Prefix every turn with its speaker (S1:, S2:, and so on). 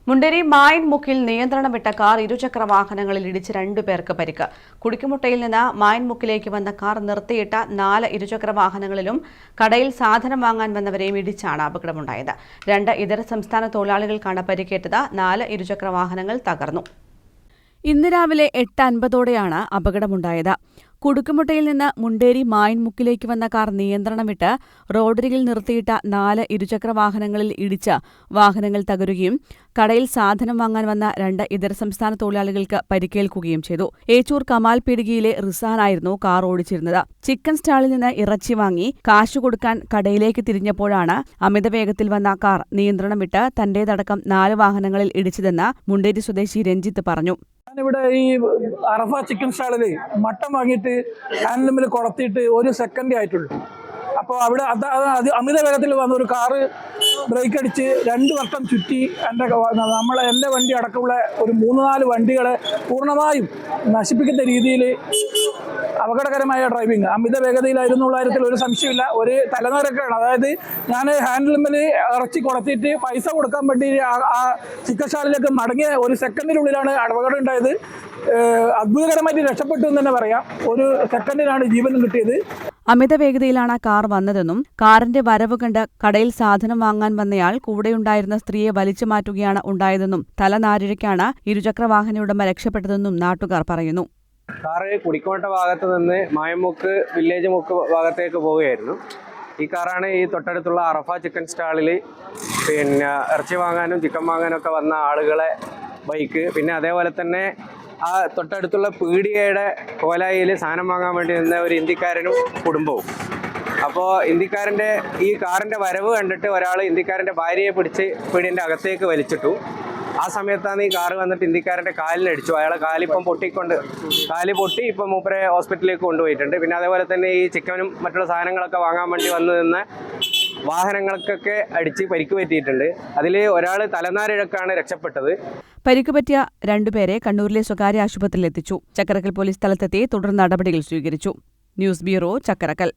S1: മുണ്ടേരി മായൻമുക്കിൽ നിയന്ത്രണം വിട്ട കാർ ഇരുചക്ര വാഹനങ്ങളിൽ ഇടിച്ച് 2 പേർക്ക് പരിക്ക്. കുടിക്കുമുട്ടയിൽ നിന്ന് മായൻമുക്കിലേക്ക് വന്ന കാർ നിർത്തിയിട്ട 4 ഇരുചക്ര വാഹനങ്ങളിലും കടയിൽ സാധനം വാങ്ങാൻ വന്നവരെയും ഇടിച്ചാണ് അപകടമുണ്ടായത്. 2 ഇതര സംസ്ഥാന തൊഴിലാളികൾക്കാണ് പരിക്കേറ്റത്. 4 ഇരുചക്ര വാഹനങ്ങൾ തകർന്നു. ഇന്ന് രാവിലെ 8:50ഓടെയാണ് അപകടമുണ്ടായത്. കുടുക്കുമുട്ടയിൽ നിന്ന് മുണ്ടേരി മായൻമുക്കിലേക്ക് വന്ന കാർ നിയന്ത്രണം വിട്ട് റോഡരികിൽ നിർത്തിയിട്ട 4 ഇരുചക്ര വാഹനങ്ങളിൽ ഇടിച്ച് വാഹനങ്ങൾ തകരുകയും കടയിൽ സാധനം വാങ്ങാൻ വന്ന 2 ഇതര സംസ്ഥാന തൊഴിലാളികൾക്ക് പരിക്കേൽക്കുകയും ചെയ്തു. ഏച്ചൂർ കമാൽ പീടികയിലെ റിസാനായിരുന്നു കാർ ഓടിച്ചിരുന്നത്. ചിക്കൻ സ്റ്റാളിൽ നിന്ന് ഇറച്ചി വാങ്ങി കാശു കൊടുക്കാൻ കടയിലേക്ക് തിരിഞ്ഞപ്പോഴാണ് അമിതവേഗത്തിൽ വന്ന കാർ നിയന്ത്രണം വിട്ട് തന്റേതടക്കം 4 വാഹനങ്ങളിൽ ഇടിച്ചതെന്ന് മുണ്ടേരി സ്വദേശി രഞ്ജിത്ത് പറഞ്ഞു.
S2: ഞാനിവിടെ ഈ അറഫ ചിക്കൻ സ്റ്റാളിൽ മട്ടൻ വാങ്ങിയിട്ട് ഹാൻഡിലുമിൽ കൊളത്തിയിട്ട് 1 സെക്കൻഡേ ആയിട്ടുള്ളൂ. അപ്പോൾ അവിടെ അമിത വേഗത്തിൽ വന്ന ഒരു കാറ് ബ്രേക്ക് അടിച്ച് 2 വട്ടം ചുറ്റി എൻ്റെ വണ്ടി അടക്കമുള്ള ഒരു 3-4 വണ്ടികളെ പൂർണ്ണമായും നശിപ്പിക്കുന്ന രീതിയിൽ അപകടകരമായ ഡ്രൈവിംഗ്. അമിത വേഗതയിലായിരുന്നു ഉള്ള കാര്യത്തിൽ ഒരു സംശയമില്ല. ഒരു തലനേരക്കാണ്. അതായത് ഞാൻ ഹാൻഡിലുമിൽ ഇറച്ചി കൊളത്തിയിട്ട് പൈസ കൊടുക്കാൻ വേണ്ടി ആ ചിക്കൻ സ്റ്റാളിലേക്ക് മടങ്ങിയ 1 സെക്കൻഡിനുള്ളിലാണ് അപകടം ഉണ്ടായത്. അത്ഭുതകരമായിട്ട് രക്ഷപ്പെട്ടു എന്ന് തന്നെ പറയാം. 1 സെക്കൻഡിനാണ് ജീവൻ കിട്ടിയത്.
S1: അമിത വേഗതയിലാണ് കാർ വന്നതെന്നും കാറിന്റെ വരവ് കണ്ട് കടയിൽ സാധനം വാങ്ങാൻ വന്നയാൾ കൂടെയുണ്ടായിരുന്ന സ്ത്രീയെ വലിച്ചു മാറ്റുകയാണ് ഉണ്ടായതെന്നും തലനാരിഴയ്ക്കാണ് ഇരുചക്ര വാഹനയുടമ രക്ഷപ്പെട്ടതെന്നും നാട്ടുകാർ പറയുന്നു.
S3: കാറ് കുടിക്കോട്ട ഭാഗത്ത് നിന്ന് മായമുക്ക് വില്ലേജ് മുക്ക് ഭാഗത്തേക്ക് പോവുകയായിരുന്നു. ഈ കാറാണ് ഈ തൊട്ടടുത്തുള്ള അറഫ ചിക്കൻ സ്റ്റാളിൽ ഇറച്ചി വാങ്ങാനും ചിക്കൻ വാങ്ങാനും ഒക്കെ വന്ന ആളുകളെ ബൈക്ക്, പിന്നെ അതേപോലെ തന്നെ ആ തൊട്ടടുത്തുള്ള പീടികയുടെ കോലായിൽ സാധനം വാങ്ങാൻ വേണ്ടി നിന്ന ഒരു ഇന്ത്യക്കാരനും കുടുംബവും. അപ്പോൾ ഇന്ത്യക്കാരൻ്റെ ഈ കാറിൻ്റെ വരവ് കണ്ടിട്ട് ഒരാൾ ഇന്ത്യക്കാരൻ്റെ ഭാര്യയെ പിടിച്ച് പീടിയൻ്റെ അകത്തേക്ക് വലിച്ചിട്ടു. ആ സമയത്താണ് ഈ കാറ് വന്നിട്ട് ഇന്ത്യക്കാരൻ്റെ കാലിനടിച്ചു. അയാളെ കാലിപ്പം കാല് പൊട്ടി ഇപ്പം മൂപ്പരെ ഹോസ്പിറ്റലിലേക്ക് കൊണ്ടുപോയിട്ടുണ്ട്. പിന്നെ അതേപോലെ തന്നെ ഈ ചിക്കനും മറ്റുള്ള സാധനങ്ങളൊക്കെ വാങ്ങാൻ വേണ്ടി വന്നു നിന്ന് വാഹനങ്ങൾക്കൊക്കെ അടിച്ച് പരിക്ക് പറ്റിയിട്ടുണ്ട്. അതിൽ ഒരാൾ തലനാരിഴക്കാണ് രക്ഷപ്പെട്ടത്.
S1: പരിക്ക് പറ്റിയ 2 പേരെ കണ്ണൂരിലെ സ്വകാര്യ ആശുപത്രിയിൽ എത്തിച്ചു. ചക്കരക്കൽ പോലീസ് സ്ഥലത്തെത്തി തുടർ നടപടികൾ സ്വീകരിച്ചു. News bureau, Chakkarakkal.